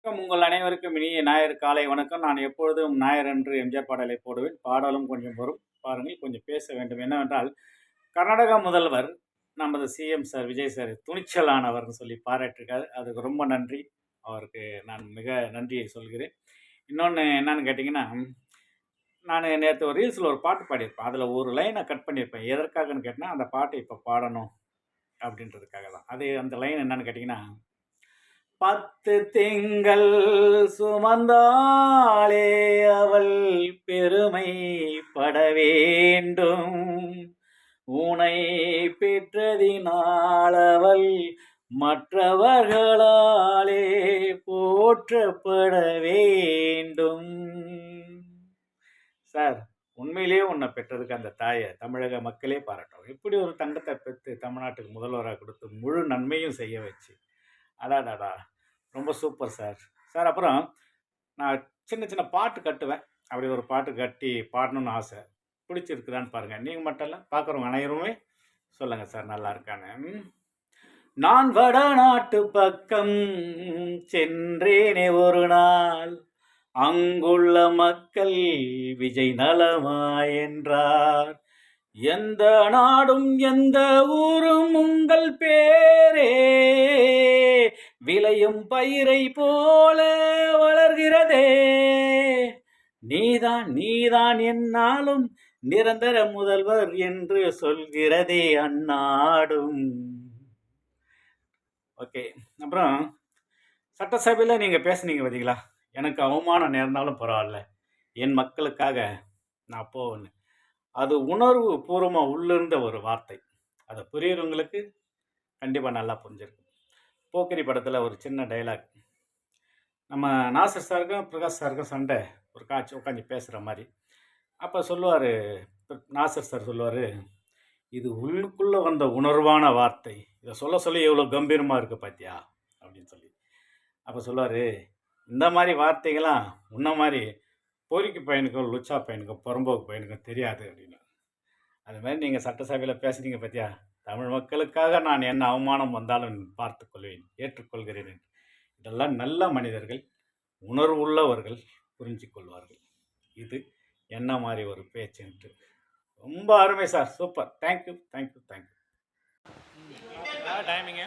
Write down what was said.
வணக்கம் உங்கள் அனைவருக்கும் இனிய ஞாயிறு காலை வணக்கம். நான் எப்பொழுதும் ஞாயிறன்று எம்ஜிஆர் பாடலை போடுவேன். பாடலும் கொஞ்சம் வரும். பாருங்கள், கொஞ்சம் பேச வேண்டும். என்னவென்றால், கர்நாடகா முதல்வர் நமது சிஎம் சார் விஜய் சார் துணிச்சலானவர்னு சொல்லி பாராட்டியிருக்காரு. அதுக்கு ரொம்ப நன்றி. அவருக்கு நான் மிக நன்றியை சொல்கிறேன். இன்னொன்னு என்னன்னு கேட்டீங்கன்னா, நானு நேத்து ஒரு ரீல்ஸ்ல ஒரு பாட்டு பாடியிருப்பேன். அதுல ஒரு லைன கட் பண்ணியிருப்பேன். எதற்காகன்னு கேட்டனா, அந்த பாட்ட இப்ப பாடணும் அப்படின்றதுக்காக தான். அது அந்த லைன் என்னன்னு கேட்டீங்கன்னா, 10 திங்கள் சுமந்தாளே அவள் பெருமைப்பட வேண்டும். உனை பெற்றதினால் அவள் மற்றவர்களாலே போற்றப்பட வேண்டும். சார், உண்மையிலேயே உன்னை பெற்றதுக்கு அந்த தாயை தமிழக மக்களே பாராட்டும். இப்படி ஒரு தங்கத்தை பெற்று தமிழ்நாட்டுக்கு முதல்வராக கொடுத்து முழு நன்மையும் செய்ய வச்சு, அடாடாடா! ரொம்ப சூப்பர் சார். சார், அப்புறம் நான் சின்ன சின்ன பாட்டு கட்டுவேன். அப்படி ஒரு பாட்டு கட்டி பாடணும்னு ஆசை. பிடிச்சிருக்குதான்னு பாருங்க. நீங்க மட்டும் இல்ல, பார்க்குறவங்க அனைவருமே சொல்லுங்க சார், நல்லா இருக்கான்னு. நான் வடநாட்டு பக்கம் சென்றேனே ஒரு நாள், அங்குள்ள மக்கள் விஜய் நலமா என்றார். எந்த நாடும் எந்த ஊரும் உங்கள் பேரே விளையும் பயிரை போல வளர்கிறதே. நீதான் நீதான் என்னாலும் நிரந்தர முதல்வர் என்று சொல்கிறதே அந்நாடும். ஓகே. அப்புறம் சட்டசபையில் நீங்கள் பேசுனீங்க பார்த்தீங்களா, எனக்கு அவமானம் நேர்ந்தாலும் பரவாயில்ல, என் மக்களுக்காக நான் போவேன்னு. அது உணர்வு பூர்வமாக உள்ளிருந்த ஒரு வார்த்தை. அதை புரியுறவங்களுக்கு கண்டிப்பாக நல்லா புரிஞ்சிருக்கும். போக்கிரி படத்தில் ஒரு சின்ன டைலாக், நம்ம நாசர் சாருக்கும் பிரகாஷ் சாருக்கும் சண்டை, ஒரு காட்சி உட்காந்து பேசுகிற மாதிரி. அப்போ சொல்லுவார், நாசர் சார் சொல்லுவார், இது உள்ளுக்குள்ளே வந்த உணர்வான வார்த்தை, இதை சொல்ல சொல்லி எவ்வளோ கம்பீரமாக இருக்குது பார்த்தியா அப்படின்னு சொல்லி. அப்போ சொல்லுவார், இந்த மாதிரி வார்த்தைகள்லாம் உன்ன மாதிரி பொறுக்கி பையனுக்கும் லுச்சா பையனுக்கும் புறம்போக்கு பையனுக்கும் தெரியாது அப்படின்னு. அது மாதிரி நீங்கள் சட்டசபையில் பேசுனீங்க பார்த்தியா, தமிழ் மக்களுக்காக நான் என்ன அவமானம் வந்தாலும் பார்த்து கொள்வேன், ஏற்றுக்கொள்கிறேன். இதெல்லாம் நல்ல மனிதர்கள், உணர்வுள்ளவர்கள் புரிஞ்சு கொள்வார்கள். இது என்ன மாதிரி ஒரு பேச்சுன்ட்டு. ரொம்ப அருமை sir, super. Thank you thank you thank you. டைமிங்க